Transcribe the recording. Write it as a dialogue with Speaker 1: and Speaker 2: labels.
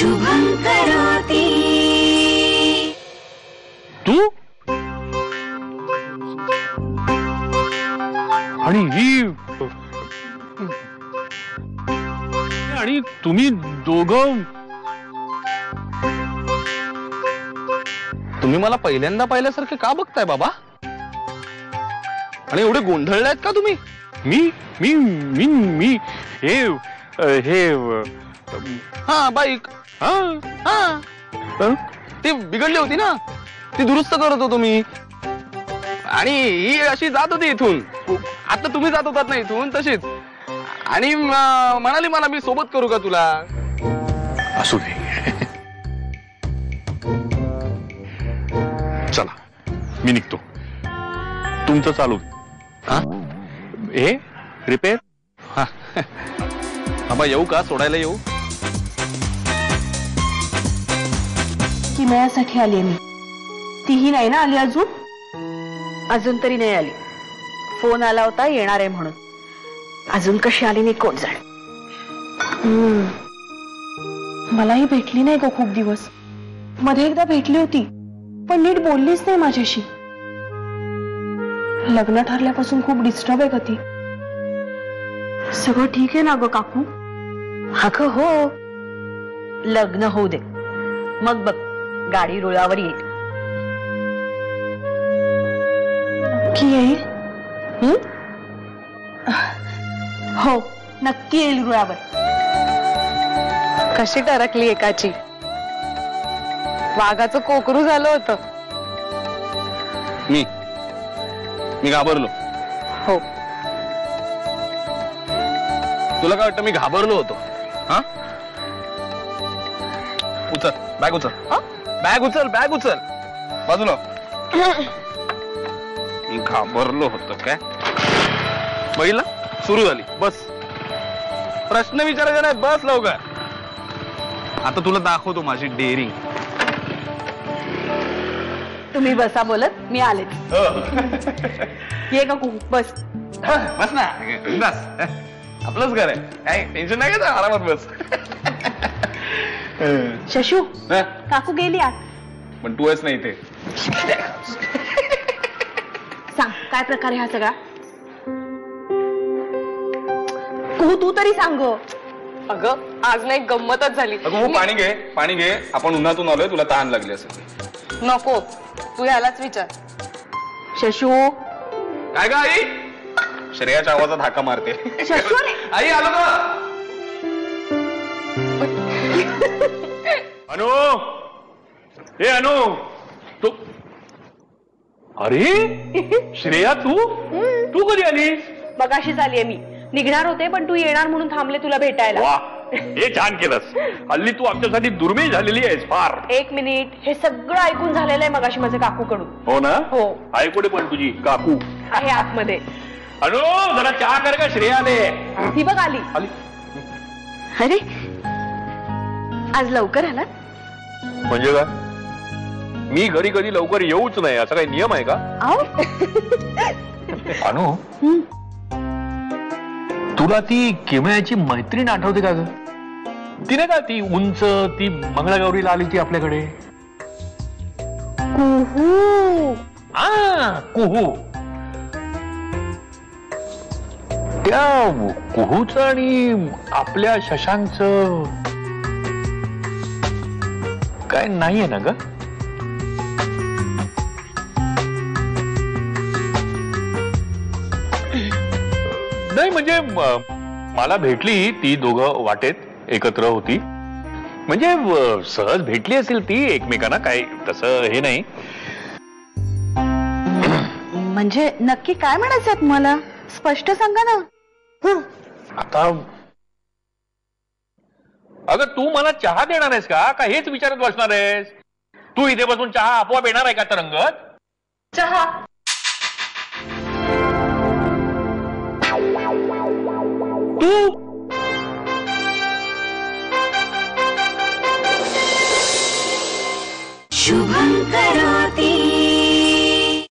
Speaker 1: शुभं करोति।
Speaker 2: तू आणि ही आणि तुम्ही दोघं
Speaker 3: तुम्ही मला पहिल्यांदा पाहिल्यासारखे का बघताय बाबा? आणि एवढे गोंधळले आहेत का तुम्ही?
Speaker 2: मी मी मी मी हे हे
Speaker 3: हा बाईक ती बिघडली होती ना, ती दुरुस्त करत होतो मी. आणि ही अशी जात होती इथून, आता तुम्ही जात होतात ना इथून तशीच. आणि म्हणाली मला मी सोबत करू का तुला?
Speaker 2: असू दे. चला मी निघतो, तुमचं चालू.
Speaker 3: हा
Speaker 2: हे रिपेअर.
Speaker 3: हा बाबा येऊ का? सोडायला येऊ?
Speaker 4: किमयासाठी आली मी. तीही नाही ना आली अजून? अजून तरी नाही आली. फोन आला होता येणार आहे म्हणून. अजून कशी आली नाही कोण जाणे. मलाही भेटली नाही ग खूप दिवस. मध्ये एकदा भेटली होती पण नीट बोललीच नाही माझ्याशी. लग्न ठरल्यापासून खूप डिस्टर्ब आहे का ती. सगळं ठीक आहे ना ग काकू? अगं हो, लग्न होऊ दे मग बघ गाडी रुळावर येईल. नक्की येईल? हो नक्की येईल रुळावर. कशी टरकली एकाची. वाघाचं कोकरू झालं होतं.
Speaker 3: मी घाबरलो.
Speaker 4: हो
Speaker 3: तुला काय वाटतं मी घाबरलो होतो? हा उचल बॅग, उचल बॅग, उचल बॅग, उचल बाजूला. मी घाबरलो होतो काय? बघितलं, सुरू झाली. बस, प्रश्न विचारायचा नाही, बस लवकर. आता तुला दाखवतो माझी डेअरिंग.
Speaker 4: तुम्ही बसा बोलत, मी आले. ये काकू बस.
Speaker 3: बस ना, बस. आपलंच घर आहे, काय टेन्शन नाही घ्यायचं, आरामात बस.
Speaker 4: शशू काकू गेली आत.
Speaker 3: पण तू आहेस नाही इथे.
Speaker 4: सांग काय प्रकार आहे हा सगळा? तू तरी सांग.
Speaker 5: अगं आज नाही गंमतच झाली.
Speaker 3: अगं हो, पाणी घे, पाणी घे. आपण उन्हातून आलोय, तुला तहान लागली असेल.
Speaker 5: नको, तू ह्यालाच विचार.
Speaker 4: शशू
Speaker 3: काय ग आई? श्रेयाच्या आवाजात हाका मारते.
Speaker 4: शशू
Speaker 3: आई आलो का?
Speaker 2: अनु, हे अनु, तू. अरे श्रेया, तू कधी आलीस?
Speaker 4: मगाशीच आलीये मी. निघणार होते पण तू येणार म्हणून थांबले तुला भेटायला.
Speaker 2: वा, हे छान केलंस. हल्ली तू आमच्यासाठी दुर्मिळ झालेली आहेस फार.
Speaker 4: एक मिनिट, हे सगळं ऐकून झालेलं आहे मगाशी माझ्या काकूकडून.
Speaker 2: हो ना?
Speaker 4: हो.
Speaker 2: ऐकून पण तुझी काकू
Speaker 4: आहे आतमध्ये.
Speaker 2: अनु, जरा चहा कर का? श्रेया आले.
Speaker 4: ही बघ आली. अरे आज लवकर आला?
Speaker 2: म्हणजे काय? मी घरी कधी लवकर येऊच नाही असा काही नियम आहे का? अनु, तुला ती किमयाची मैत्रीण आठवते का ग? ती नाही का, ती उंच, ती मंगळागौरीला आली ती आपल्याकडे.
Speaker 4: कुहू.
Speaker 2: कुहू. त्या कुहूच आणि आपल्या शशांकचं काय नाहीये ना ग? नाही म्हणजे मला भेटली ती, दोघं वाटेत एकत्र होती. म्हणजे सहज भेटली असेल ती एकमेकांना, काही तसं हे नाही.
Speaker 4: म्हणजे नक्की काय म्हणायचं तुम्हाला? स्पष्ट सांगा ना.
Speaker 2: आता अगं तू मला चहा देणार आहेस का हेच विचारत बसणार आहेस? तू इथे बसून चहा आपोआप येणार आहे का तरंगत?
Speaker 5: चहा